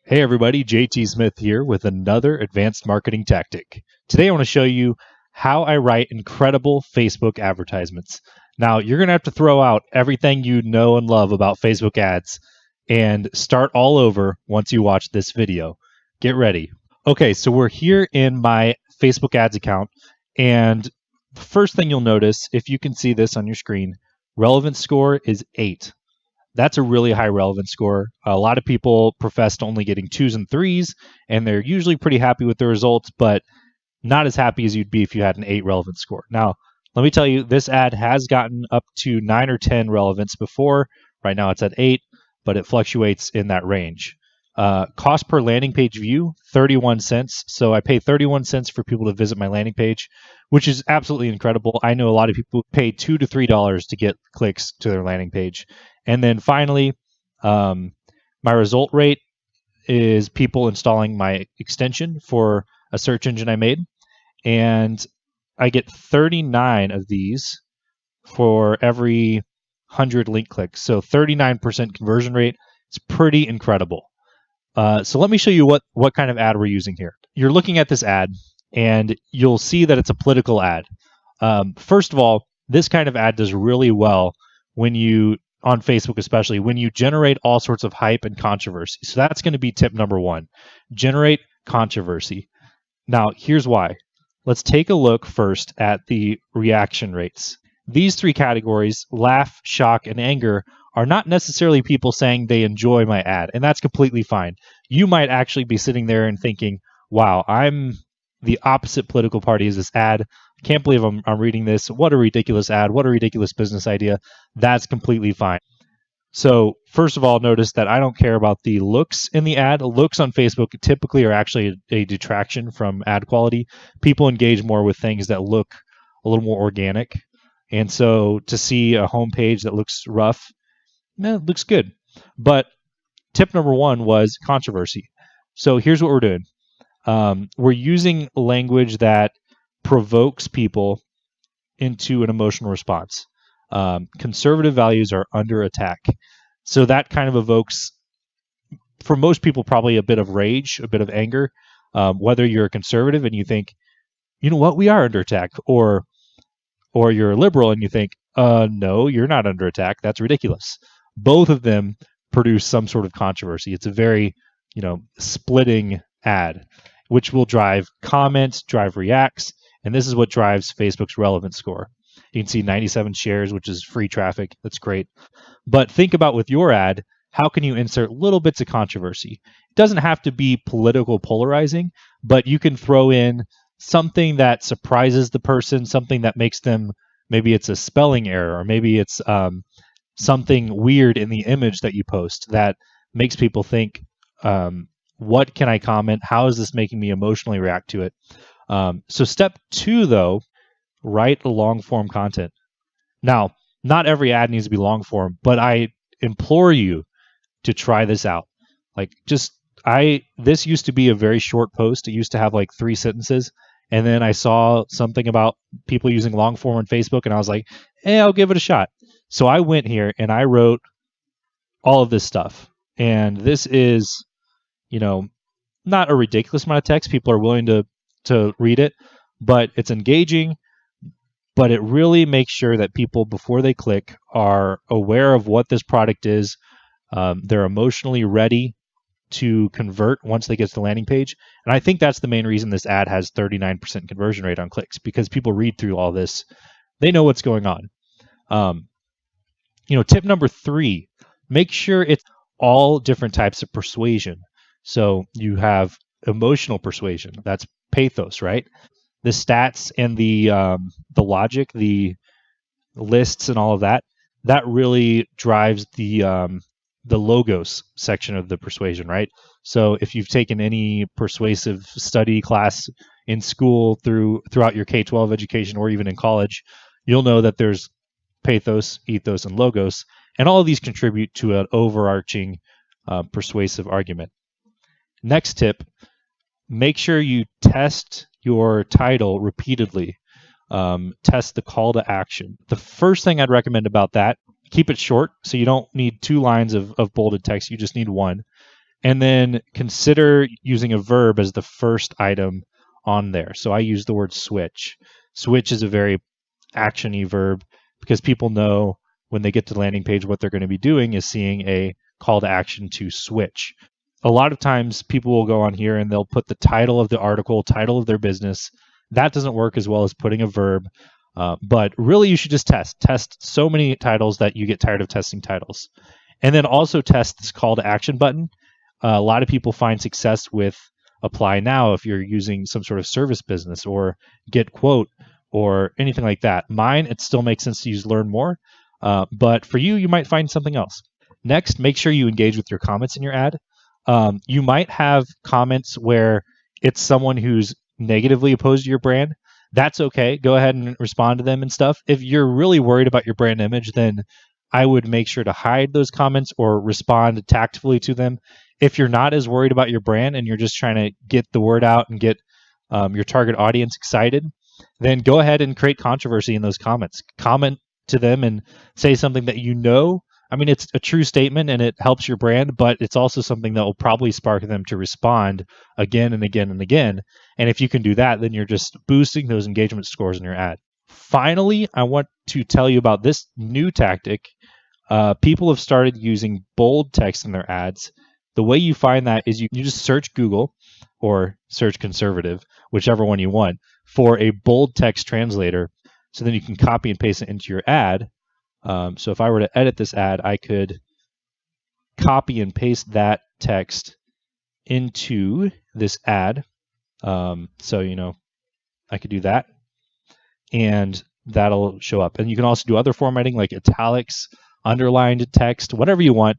Hey everybody, JT Smith here with another advanced marketing tactic. Today I want to show you how I write incredible Facebook advertisements. Now, you're going to have to throw out everything you know and love about Facebook ads and start all over once you watch this video. Get ready. Okay, so we're here in my Facebook ads account, and the first thing you'll notice, if you can see this on your screen, relevance score is 8. That's a really high relevance score. A lot of people profess to only getting 2s and 3s, and they're usually pretty happy with the results, but not as happy as you'd be if you had an 8 relevance score. Now, let me tell you, this ad has gotten up to 9 or 10 relevance before. Right now it's at 8, but it fluctuates in that range. Cost per landing page view, 31 cents. So I pay 31 cents for people to visit my landing page, which is absolutely incredible. I know a lot of people pay $2 to $3 to get clicks to their landing page. And then finally, my result rate is people installing my extension for a search engine I made. And I get 39 of these for every 100 link clicks. So 39% conversion rate. It's pretty incredible. So let me show you what kind of ad we're using here. You're looking at this ad, and you'll see that it's a political ad. First of all, this kind of ad does really well when you, on Facebook especially, when you generate all sorts of hype and controversy. So that's going to be tip number 1. Generate controversy. Now, here's why. Let's take a look first at the reaction rates. These 3 categories, laugh, shock, and anger, are not necessarily people saying they enjoy my ad, and that's completely fine. You might actually be sitting there and thinking, wow, I'm the opposite political party as this ad. I can't believe I'm reading this. What a ridiculous ad. What a ridiculous business idea. That's completely fine. So first of all, notice that I don't care about the looks in the ad. Looks on Facebook typically are actually a detraction from ad quality. People engage more with things that look a little more organic. And so to see a homepage that looks rough, it looks good. But tip number 1 was controversy. So here's what we're doing. We're using language that provokes people into an emotional response. Conservative values are under attack. So that kind of evokes, for most people, probably a bit of rage, a bit of anger, whether you're a conservative and you think, you know what, we are under attack, or you're a liberal and you think, no, you're not under attack. That's ridiculous. Both of them produce some sort of controversy. It's a very, splitting ad, which will drive comments, drive reacts, and this is what drives Facebook's relevance score. You can see 97 shares, which is free traffic. That's great. But think about with your ad, how can you insert little bits of controversy? It doesn't have to be political polarizing, but you can throw in something that surprises the person, something that makes them, maybe it's a spelling error, or maybe it's something weird in the image that you post that makes people think, what can I comment? How is this making me emotionally react to it? So step 2, though, write long form content. Now, not every ad needs to be long form, but I implore you to try this out. This used to be a very short post. It used to have like 3 sentences. And then I saw something about people using long form on Facebook, and I was like, I'll give it a shot. So I went here and I wrote all of this stuff. And this is, not a ridiculous amount of text. People are willing to read it, but it's engaging. But it really makes sure that people, before they click, are aware of what this product is. They're emotionally ready to convert once they get to the landing page. And I think that's the main reason this ad has 39% conversion rate on clicks, because people read through all this. They know what's going on. Tip number 3, make sure it's all different types of persuasion. So you have emotional persuasion. That's pathos, right? The stats and the logic, the lists and all of that, that really drives the logos section of the persuasion, right? So if you've taken any persuasive study class in school throughout your K-12 education or even in college, you'll know that there's pathos, ethos, and logos, and all of these contribute to an overarching persuasive argument. Next tip, make sure you test your title repeatedly. Test the call to action. The first thing I'd recommend about that, keep it short, so you don't need 2 lines of bolded text. You just need 1. And then consider using a verb as the first item on there. So I use the word switch. Switch is a very action-y verb because people know when they get to the landing page what they're going to be doing is seeing a call to action to switch. A lot of times people will go on here and they'll put the title of the article, title of their business. That doesn't work as well as putting a verb. But really, you should just test so many titles that you get tired of testing titles. And then also test this call to action button. A lot of people find success with apply now if you're using some sort of service business or get quote or anything like that. Mine, it still makes sense to use learn more. But for you, you might find something else. Next, make sure you engage with your comments in your ad. You might have comments where it's someone who's negatively opposed to your brand. That's okay. Go ahead and respond to them and stuff. If you're really worried about your brand image, then I would make sure to hide those comments or respond tactfully to them. If you're not as worried about your brand and you're just trying to get the word out and get your target audience excited, then go ahead and create controversy in those comments. Comment to them and say something that you know. I mean, it's a true statement and it helps your brand, but it's also something that will probably spark them to respond again and again and again. And if you can do that, then you're just boosting those engagement scores in your ad. Finally, I want to tell you about this new tactic. People have started using bold text in their ads. The way you find that is you just search Google or search conservative, whichever one you want, for a bold text translator. So then you can copy and paste it into your ad. So if I were to edit this ad, I could copy and paste that text into this ad. So, I could do that and that'll show up. And you can also do other formatting like italics, underlined text, whatever you want.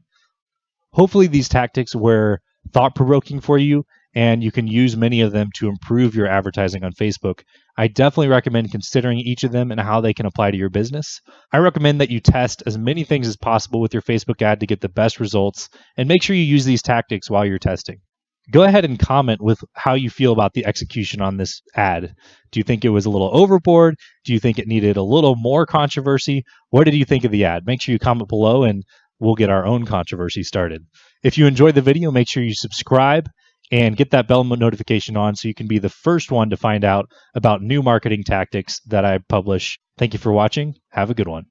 Hopefully these tactics were thought-provoking for you and you can use many of them to improve your advertising on Facebook. I definitely recommend considering each of them and how they can apply to your business. I recommend that you test as many things as possible with your Facebook ad to get the best results, and make sure you use these tactics while you're testing. Go ahead and comment with how you feel about the execution on this ad. Do you think it was a little overboard? Do you think it needed a little more controversy? What did you think of the ad? Make sure you comment below and we'll get our own controversy started. If you enjoyed the video, make sure you subscribe and get that bell notification on so you can be the first one to find out about new marketing tactics that I publish. Thank you for watching. Have a good one.